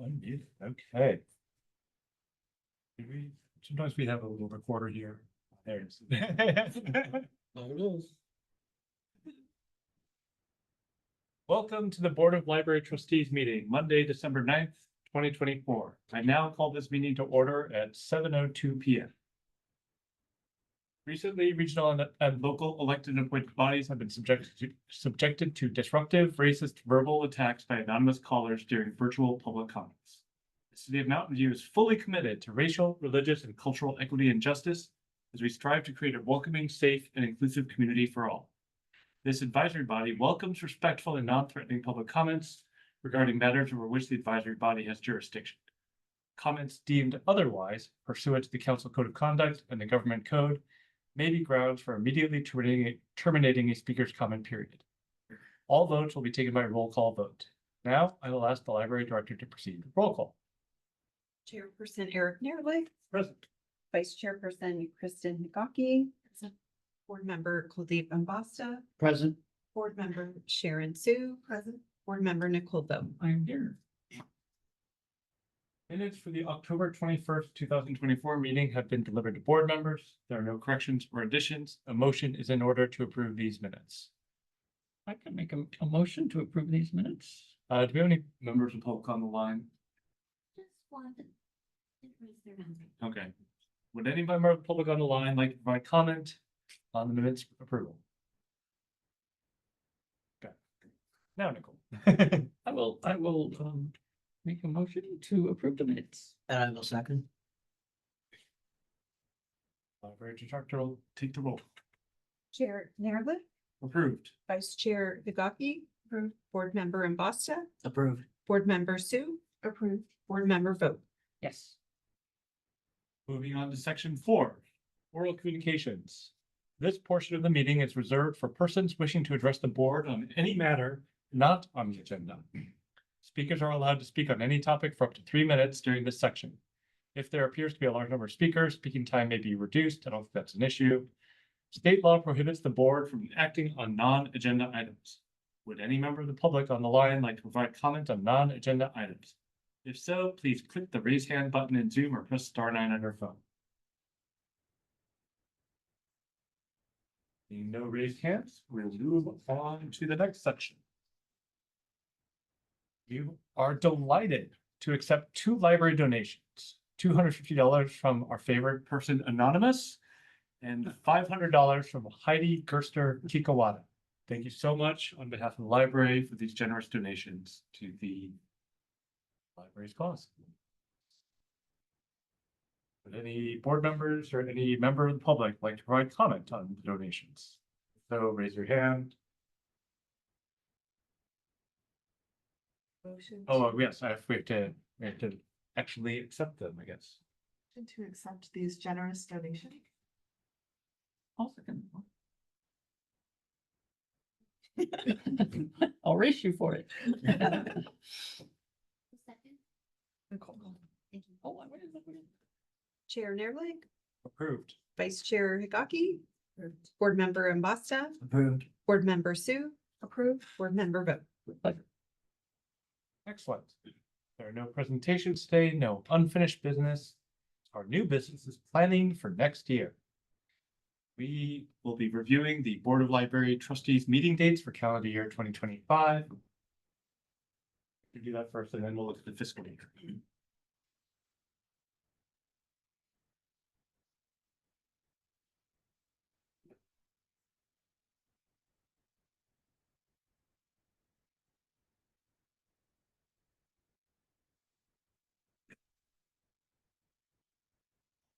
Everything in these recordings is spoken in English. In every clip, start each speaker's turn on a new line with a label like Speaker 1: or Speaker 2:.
Speaker 1: Unmuted. Okay. Sometimes we have a little recorder here. There it is.
Speaker 2: There it is.
Speaker 1: Welcome to the Board of Library Trustees meeting, Monday, December 9th, 2024. I now call this meeting to order at 7:02 p.m. Recently, regional and local elected and appointed bodies have been subjected to disruptive, racist verbal attacks by anonymous callers during virtual public comments. The City of Mountain View is fully committed to racial, religious, and cultural equity and justice as we strive to create a welcoming, safe, and inclusive community for all. This advisory body welcomes respectful and non-threatening public comments regarding matters over which the advisory body has jurisdiction. Comments deemed otherwise pursuant to the Council Code of Conduct and the Government Code may be grounds for immediately terminating a speaker's comment period. All votes will be taken by roll call vote. Now, I will ask the library director to proceed with roll call.
Speaker 3: Chairperson Eric Nearly,
Speaker 1: Present.
Speaker 3: Vice Chairperson Kristen Nagaki, Board Member Kuldeep Ambasta,
Speaker 2: Present.
Speaker 3: Board Member Sharon Sue, present, Board Member Nicole Bo.
Speaker 1: I am here. Minutes for the October 21st, 2024 meeting have been delivered to board members. There are no corrections or additions. A motion is in order to approve these minutes.
Speaker 2: I can make a motion to approve these minutes.
Speaker 1: Do we have any members of the public on the line?
Speaker 4: Just one that didn't raise their hand.
Speaker 1: Okay. Would any member of the public on the line like to provide comment on the minutes approval? Okay. Now, Nicole.
Speaker 2: I will make a motion to approve the minutes. And I will second.
Speaker 1: Library director will take the roll.
Speaker 3: Chair Nearly,
Speaker 1: Approved.
Speaker 3: Vice Chair Nagaki, approved, Board Member Ambasta,
Speaker 2: Approved.
Speaker 3: Board Member Sue, approved, Board Member Vote.
Speaker 2: Yes.
Speaker 1: Moving on to section 4, oral communications. This portion of the meeting is reserved for persons wishing to address the board on any matter not on the agenda. Speakers are allowed to speak on any topic for up to 3 minutes during this section. If there appears to be a large number of speakers, speaking time may be reduced. I don't think that's an issue. State law prohibits the board from acting on non-agenda items. Would any member of the public on the line like to provide comment on non-agenda items? If so, please click the raise hand button in Zoom or press *9 on your phone. Seeing no raised hands, we'll move on to the next section. You are delighted to accept 2 library donations, $250 from our favorite person Anonymous and $500 from Heidi Gerster Kikawada. Thank you so much on behalf of the library for these generous donations to the library's cause. Would any board members or any member of the public like to provide comment on the donations? So raise your hand.
Speaker 3: Motion
Speaker 1: Oh, yes, we have to actually accept them, I guess.
Speaker 3: to accept these generous donations.
Speaker 2: I'll second. I'll race you for it.
Speaker 4: Second.
Speaker 3: Nicole.
Speaker 4: Thank you.
Speaker 2: Oh, what is it?
Speaker 3: Chair Nearly,
Speaker 1: Approved.
Speaker 3: Vice Chair Higaki, Board Member Ambasta,
Speaker 2: Approved.
Speaker 3: Board Member Sue, approved, Board Member Vote.
Speaker 2: With pleasure.
Speaker 1: Excellent. There are no presentations today, no unfinished business. Our new business is planning for next year. We will be reviewing the Board of Library Trustees meeting dates for calendar year 2025. We'll do that first, and then we'll look at the fiscal year.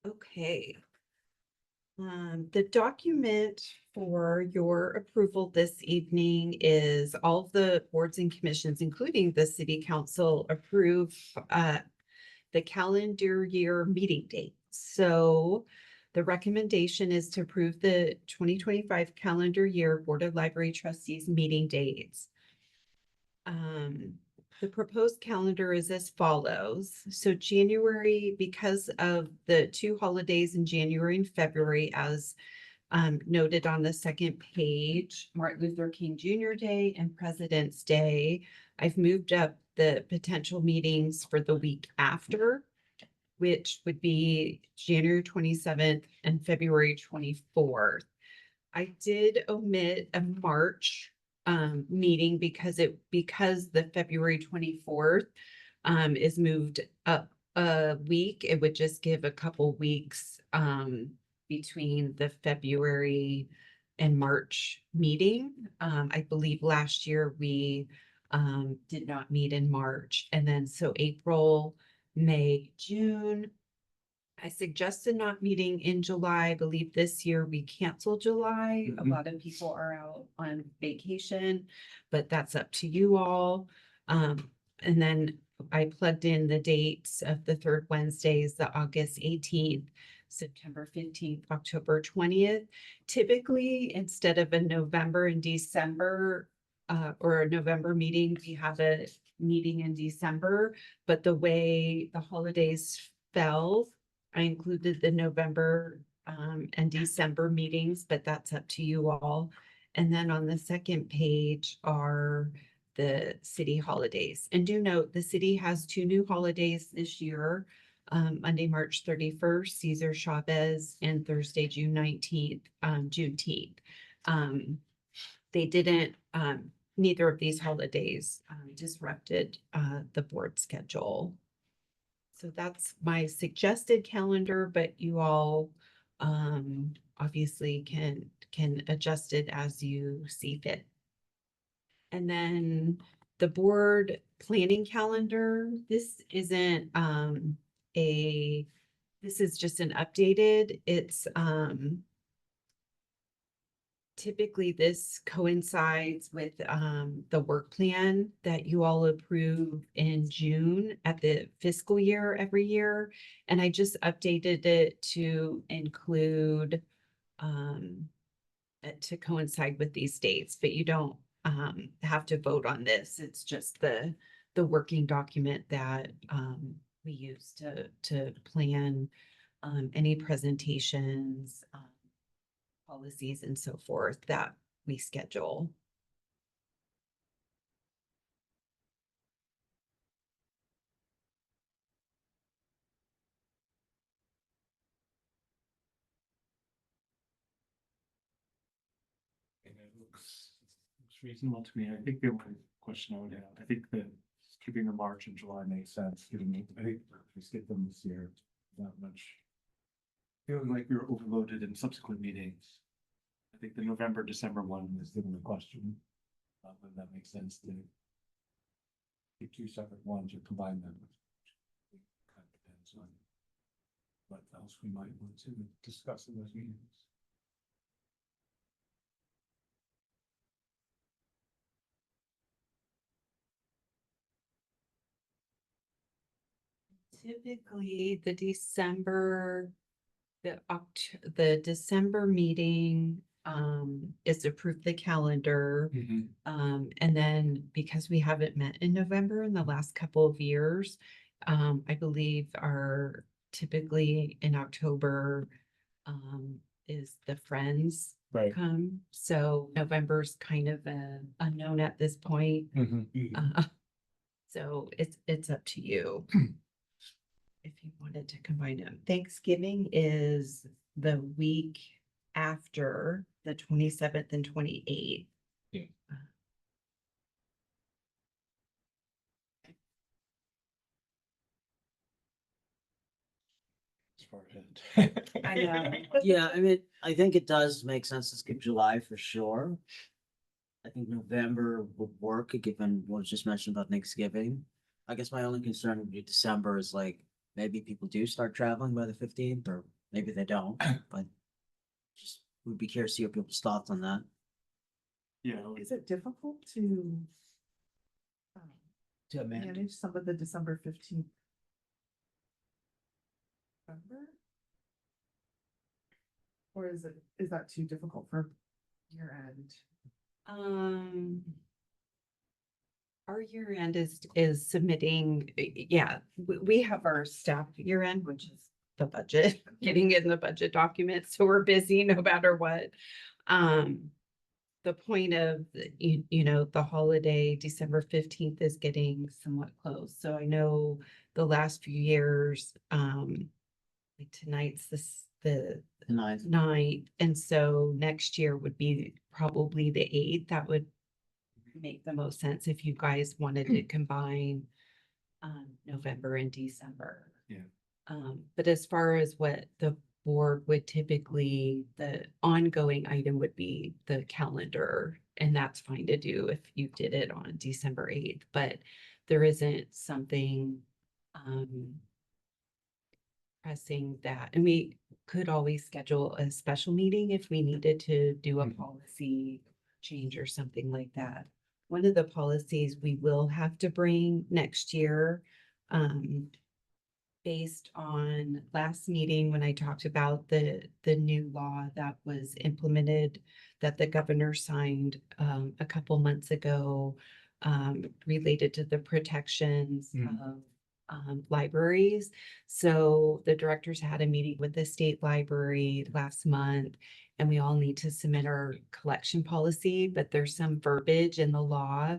Speaker 3: Okay. The document for your approval this evening is all of the boards and commissions, including the city council, approve the calendar year meeting dates. So the recommendation is to approve the 2025 calendar year Board of Library Trustees meeting dates. The proposed calendar is as follows. So January, because of the 2 holidays in January and February, as noted on the second page, Martin Luther King Jr. Day and President's Day, I've moved up the potential meetings for the week after, which would be January 27th and February 24th. I did omit a March meeting because the February 24th is moved up a week. It would just give a couple weeks between the February and March meeting. I believe last year we did not meet in March. And then so April, May, June. I suggested not meeting in July. I believe this year we canceled July. A
Speaker 1: Mhm.
Speaker 3: lot of people are out on vacation, but that's up to you all. And then I plugged in the dates of the third Wednesdays, the August 18th, September 15th, October 20th. Typically, instead of a November and December or a November meeting, we have a meeting in December, but the way the holidays fell, I included the November and December meetings, but that's up to you all. And then on the second page are the city holidays. And do note, the city has 2 new holidays this year. Monday, March 31st, Cesar Chavez, and Thursday, June 19th, Juneteenth. They didn't, neither of these holidays disrupted the board schedule. So that's my suggested calendar, but you all obviously can adjust it as you see fit. And then the board planning calendar, this isn't this is just an updated, it's typically this coincides with the work plan that you all approve in June at the fiscal year every year. And I just updated it to include to coincide with these dates, but you don't have to vote on this. It's just the working document that we use to plan any presentations, policies and so forth that we schedule.
Speaker 1: And it looks reasonable to me. I think the only question I would have, I think that keeping the March and July makes sense, given, I think we skipped them this year, not much. Feeling like we were overloaded in subsequent meetings. I think the November, December one is the only question. Whether that makes sense to keep 2 separate ones or combine them. Kind of depends on what else we might want to discuss in those meetings.
Speaker 3: Typically, the December meeting is approve the calendar. And then because we haven't met in November in the last couple of years, I believe are typically in October is the Friends
Speaker 1: Right.
Speaker 3: come. So November's kind of a unknown at this point. So it's up to you. If you wanted to combine them. Thanksgiving is the week after the 27th and 28th.
Speaker 1: Yeah. As far ahead.
Speaker 3: I know.
Speaker 2: Yeah, I mean, I think it does make sense to skip July for sure. I think November would work, given what was just mentioned about Thanksgiving. I guess my only concern would be December is like, maybe people do start traveling by the 15th, or maybe they don't, but just would be curious to hear people's thoughts on that.
Speaker 1: Yeah,
Speaker 5: Is it difficult to
Speaker 2: To amend.
Speaker 5: manage some of the December 15th? November? Or is that too difficult for year end?
Speaker 3: Our year end is submitting, yeah, we have our staff year end, which is the budget, getting in the budget document. So we're busy no matter what. the point of, you know, the holiday, December 15th is getting somewhat close. So I know the last few years, like tonight's the
Speaker 2: Tonight.
Speaker 3: night, and so next year would be probably the 8th. That would make the most sense if you guys wanted to combine November and December.
Speaker 1: Yeah.
Speaker 3: But as far as what the board would typically, the ongoing item would be the calendar, and that's fine to do if you did it on December 8th, but there isn't something pressing that, and we could always schedule a special meeting if we needed to do a policy change or something like that. One of the policies we will have to bring next year, based on last meeting when I talked about the new law that was implemented, that the governor signed a couple months ago, related to the protections of libraries. So the directors had a meeting with the state library last month, and we all need to submit our collection policy, but there's some verbiage in the law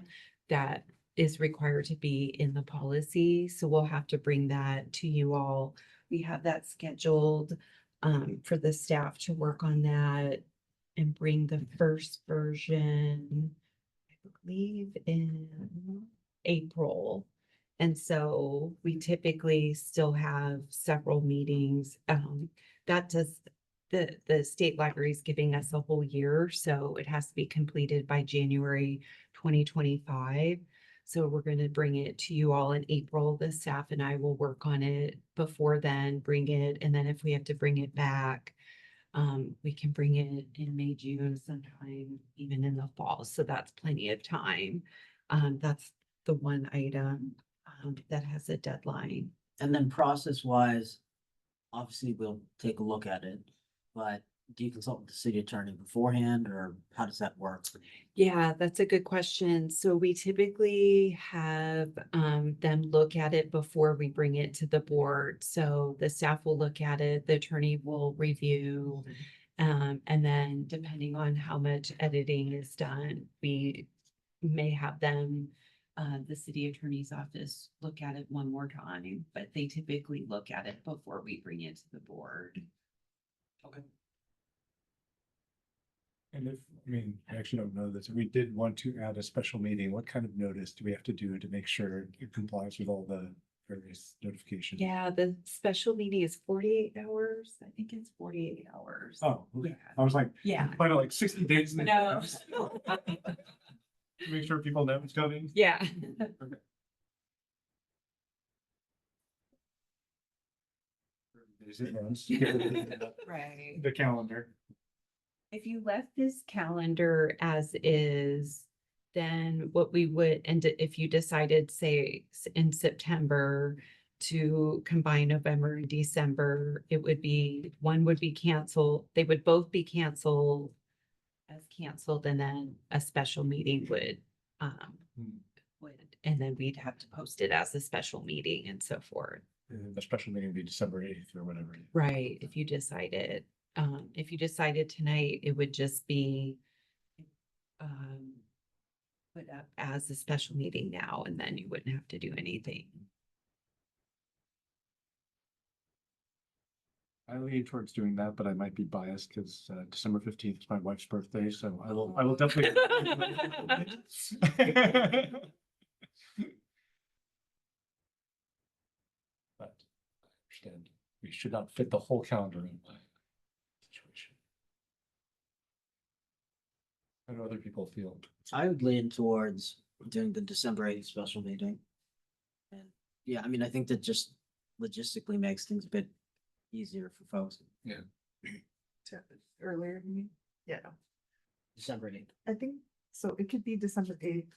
Speaker 3: that is required to be in the policy. So we'll have to bring that to you all. We have that scheduled for the staff to work on that and bring the first version, I believe, in April. And so we typically still have several meetings. That does, the state library is giving us a whole year, so it has to be completed by January 2025. So we're going to bring it to you all in April. The staff and I will work on it before then, bring it, and then if we have to bring it back, we can bring it in May, June, sometime even in the fall. So that's plenty of time. That's the one item that has a deadline.
Speaker 2: And then process wise, obviously we'll take a look at it, but do you consult with the city attorney beforehand or how does that work?
Speaker 3: Yeah, that's a good question. So we typically have them look at it before we bring it to the board. So the staff will look at it, the attorney will review. And then depending on how much editing is done, we may have them, the city attorney's office, look at it one more time, but they typically look at it before we bring it to the board.
Speaker 2: Okay.
Speaker 6: And if, I mean, I actually don't know this, if we did want to add a special meeting, what kind of notice do we have to do to make sure it complies with all the various notifications?
Speaker 3: Yeah, the special meeting is 48 hours. I think it's 48 hours.
Speaker 6: Oh, okay.
Speaker 3: Yeah.
Speaker 6: I was like,
Speaker 3: Yeah.
Speaker 6: quite like 60 days. in
Speaker 3: No.
Speaker 6: advance. To make sure people know it's coming.
Speaker 3: Yeah.
Speaker 6: Days in advance.
Speaker 3: Right.
Speaker 6: The calendar.
Speaker 3: If you left this calendar as is, then what we would, and if you decided, say, in September to combine November and December, it would be, one would be canceled, they would both be canceled as canceled, and then a special meeting would, and then we'd have to post it as a special meeting and so forth.
Speaker 6: And the special meeting would be December 8th or whatever.
Speaker 3: Right, if you decided tonight, it would just be put up as a special meeting now, and then you wouldn't have to do anything.
Speaker 6: I lean towards doing that, but I might be biased because December 15th is my wife's birthday, so I will definitely. But I understand we should not fit the whole calendar in my situation. How do other people feel?
Speaker 2: I would lean towards doing the December 8th special meeting. And yeah, I mean, I think that just logistically makes things a bit easier for folks.
Speaker 5: Earlier, you mean? Yeah,
Speaker 2: December 8th.
Speaker 5: I think, so it could be December 8th.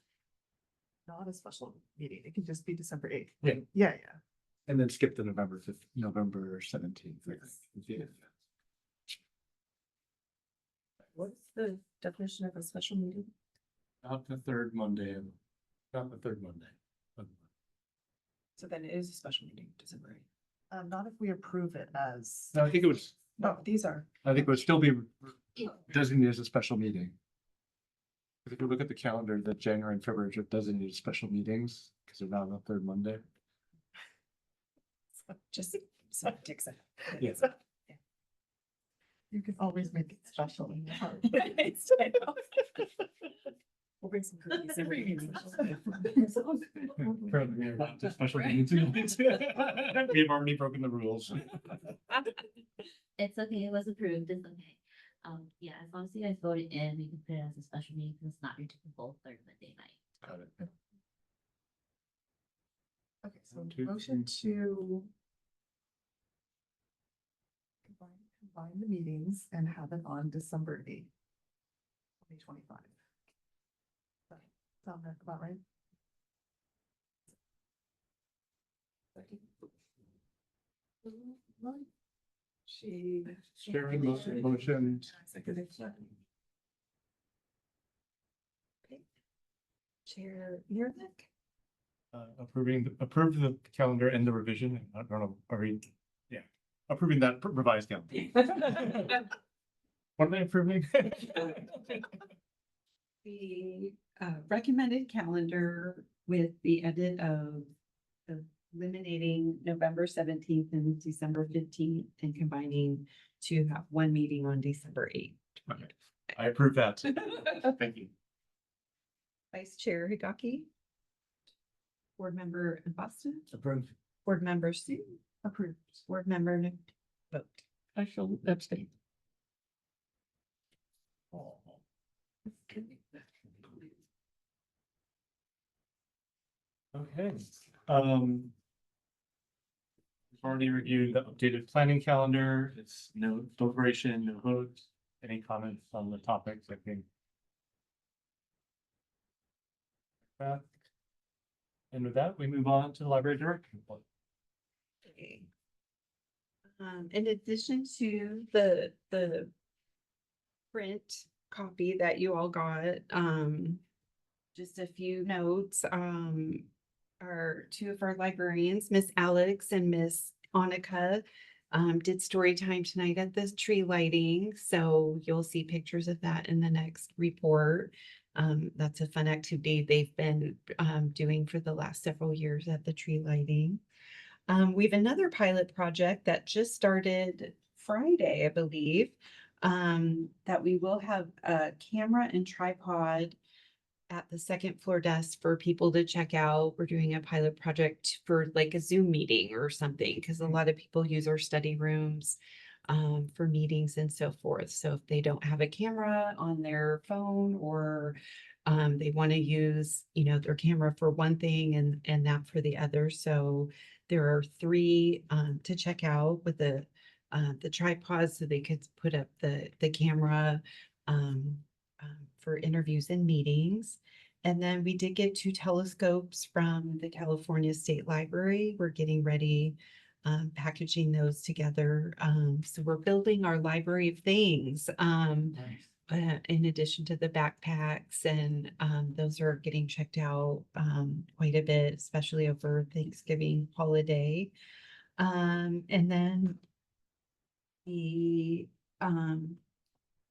Speaker 5: Not a special meeting, it could just be December 8th.
Speaker 6: Yeah.
Speaker 5: Yeah, yeah.
Speaker 6: And then skip the November 5th, November 17th. I think. Yeah.
Speaker 3: What's the definition of a special meeting?
Speaker 6: Not the third Monday. Not the third Monday.
Speaker 5: So then it is a special meeting, December 8th. Not if we approve it as.
Speaker 6: No, I think it was,
Speaker 5: No, these are.
Speaker 6: I think it would still be designated as a special meeting. If you look at the calendar, the January and February trip doesn't need special meetings because they're not on the third Monday.
Speaker 5: Just so Dixon.
Speaker 6: Yeah.
Speaker 5: You can always make it special. We'll bring some cookies and
Speaker 1: Apparently, we're not to special meetings. We've already broken the rules.
Speaker 4: It's okay, it was approved, it's okay. Yeah, as long as you guys voted in, we can put it as a special meeting, 'cause it's not your typical third Monday night.
Speaker 6: Got it.
Speaker 5: Okay, so
Speaker 6: 1, 2,
Speaker 5: motion to combine the meetings and have it on December 8th, 2025. Sound about right? She.
Speaker 6: Sharon, motion.
Speaker 3: Chair Neerlick,
Speaker 1: Approve the calendar and the revision. I don't know, are we, yeah, approving that revised calendar. What am I approving?
Speaker 3: the recommended calendar with the edit of eliminating November 17th and December 15th and combining to have one meeting on December 8th.
Speaker 1: Okay, I approve that. Thank you.
Speaker 3: Vice Chair Higaki. Board Member Boston.
Speaker 2: Approved.
Speaker 3: Board Member Sue.
Speaker 5: Approved.
Speaker 3: Board Member Nick. Vote.
Speaker 1: I shall abstain. Okay, we've already reviewed the updated planning calendar. It's no deliberation, no vote. Any comments on the topics, I think? And with that, we move on to the library director report.
Speaker 3: Okay. In addition to the print copy that you all got, just a few notes, our two of our librarians, Miss Alex and Miss Annika, did story time tonight at this tree lighting, so you'll see pictures of that in the next report. That's a fun activity they've been doing for the last several years at the tree lighting. We have another pilot project that just started Friday, I believe, that we will have a camera and tripod at the second floor desk for people to check out. We're doing a pilot project for like a Zoom meeting or something, because a lot of people use our study rooms for meetings and so forth. So if they don't have a camera on their phone, or they want to use, their camera for one thing and that for the other. So there are 3 to check out with the tripod, so they could put up the camera for interviews and meetings. And then we did get 2 telescopes from the California State Library. We're getting ready, packaging those together. So we're building our library of things. In addition to the backpacks, and those are getting checked out quite a bit, especially over Thanksgiving holiday. And then you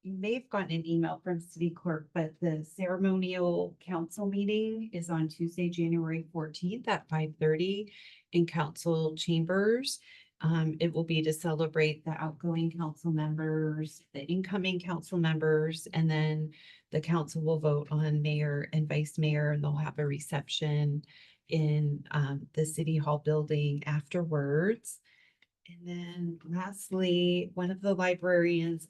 Speaker 3: may have gotten an email from city clerk, but the ceremonial council meeting is on Tuesday, January 14th at 5:30 in council chambers. It will be to celebrate the outgoing council members, the incoming council members, and then the council will vote on mayor and vice mayor, and they'll have a reception in the city hall building afterwards. And then lastly, one of the librarians,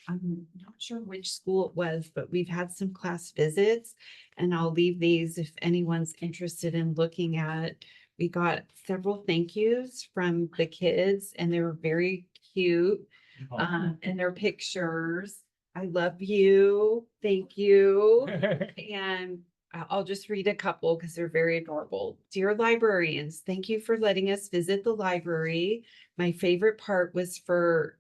Speaker 3: I'm not sure which school it was, but we've had some class visits, and I'll leave these if anyone's interested in looking at. We got several thank yous from the kids, and they were very cute. And their pictures. I love you. Thank you. And I'll just read a couple because they're very adorable. Dear librarians, thank you for letting us visit the library. My favorite part was for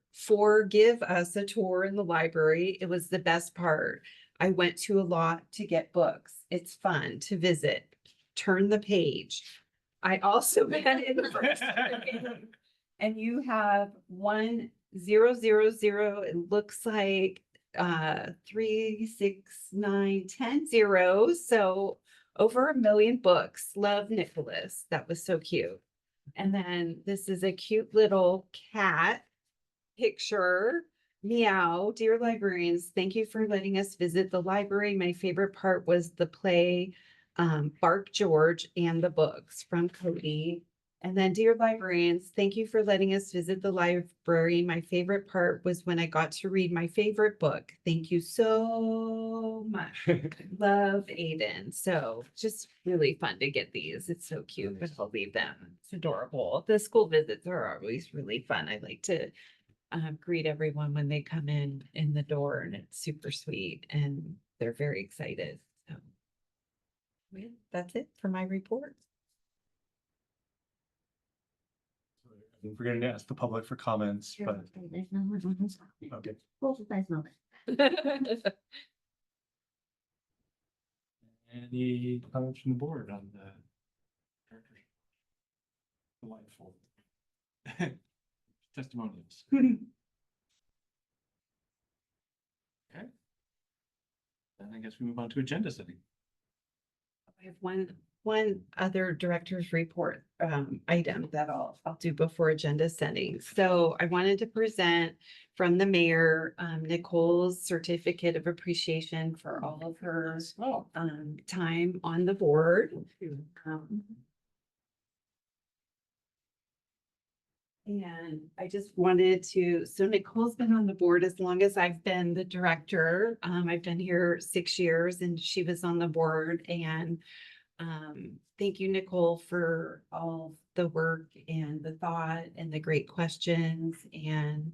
Speaker 3: give us a tour in the library. It was the best part. I went to a lot to get books. It's fun to visit. Turn the page. I also met in person. And you have 1000. It looks like 3, 6, 9, 10 zeros. So over 1 million books. Love Nicholas. That was so cute. And then this is a cute little cat picture. Meow, dear librarians, thank you for letting us visit the library. My favorite part was the play, Bark George and the books from Cody. And then, dear librarians, thank you for letting us visit the library. My favorite part was when I got to read my favorite book. Thank you so much. Love, Aiden. So just really fun to get these. It's so cute, but I'll leave them. It's adorable. The school visits are always really fun. I like to greet everyone when they come in the door, and it's super sweet and they're very excited. So yeah, that's it for my report.
Speaker 1: I'm forgetting to ask the public for comments, but
Speaker 4: There's no one on this.
Speaker 1: okay.
Speaker 4: Both sides know
Speaker 1: Any comments from the board on the director's delightful testimonials? Okay. Then I guess we move on to agenda setting.
Speaker 3: I have one other director's report item that I'll do before agenda setting. So I wanted to present from the mayor, Nicole's certificate of appreciation for all of her time on the board. And I just wanted to, so Nicole's been on the board as long as I've been the director. I've been here 6 years and she was on the board, and thank you, Nicole, for all the work and the thought and the great questions and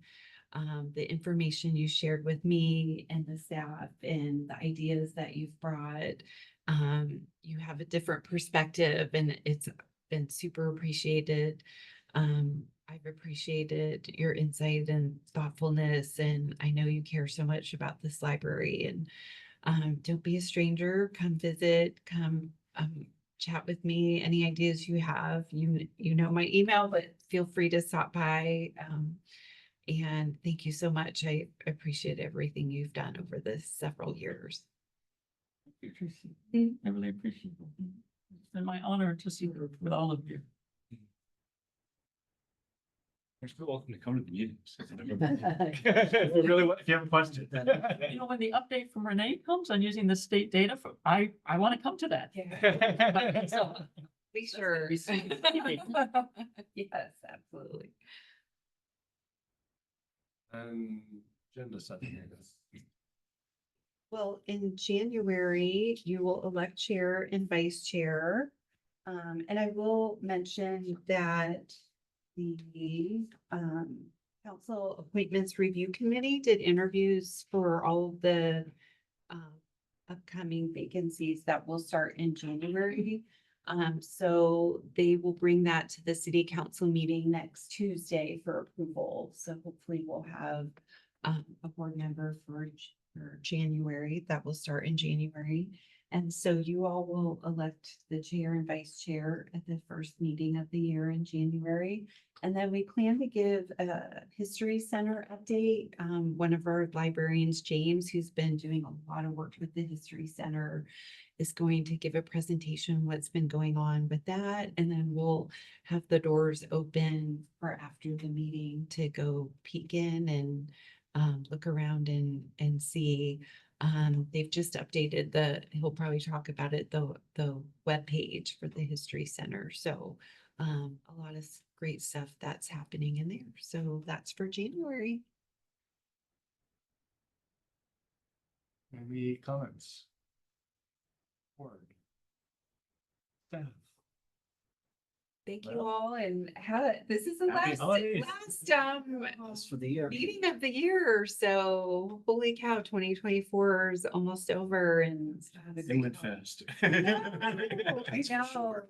Speaker 3: the information you shared with me and the staff and the ideas that you've brought. You have a different perspective and it's been super appreciated. I've appreciated your insight and thoughtfulness, and I know you care so much about this library. And don't be a stranger. Come visit. Come chat with me. Any ideas you have, you know my email, but feel free to stop by. And thank you so much. I appreciate everything you've done over the several years.
Speaker 7: I really appreciate it. It's been my honor to see her with all of you.
Speaker 1: You're still welcome to come to the meetings. If you really, if you have a question.
Speaker 7: You know, when the update from Renee comes on using the state data for, I want to come to that. So,
Speaker 3: Be sure.
Speaker 7: That's gonna be exciting.
Speaker 3: Yes, absolutely.
Speaker 1: And agenda setting, I guess.
Speaker 3: Well, in January, you will elect chair and vice chair. And I will mention that the council appointments review committee did interviews for all of the upcoming vacancies that will start in January. So they will bring that to the city council meeting next Tuesday for approval. So hopefully we'll have a board member for January. That will start in January. And so you all will elect the chair and vice chair at the first meeting of the year in January. And then we plan to give a history center update. One of our librarians, James, who's been doing a lot of work with the history center, is going to give a presentation what's been going on with that. And then we'll have the doors open for after the meeting to go peek in and look around and see. They've just updated he'll probably talk about it, the webpage for the history center. So a lot of great stuff that's happening in there. So that's for January.
Speaker 1: Any comments? Board. Staff.
Speaker 3: Thank you
Speaker 1: Well,
Speaker 3: all, and this is the
Speaker 1: happy
Speaker 3: last
Speaker 1: holidays.
Speaker 2: That's for the year.
Speaker 3: meeting of the year. So holy cow, 2024 is almost over, and
Speaker 1: It went fast.
Speaker 3: I know.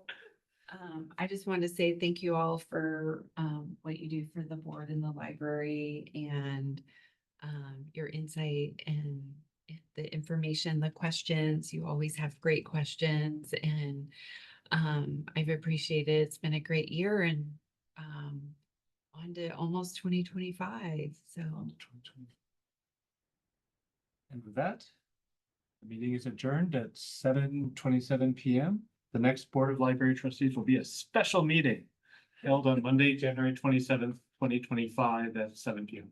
Speaker 3: I just wanted to say thank you all for what you do for the board and the library, and your insight and the information, the questions. You always have great questions, and I've appreciated. It's been a great year, and on to almost 2025. So
Speaker 1: And with that, the meeting is adjourned at 7:27 PM. The next Board of Library Trustees will be a special meeting held on Monday, January 27th, 2025 at 7 PM.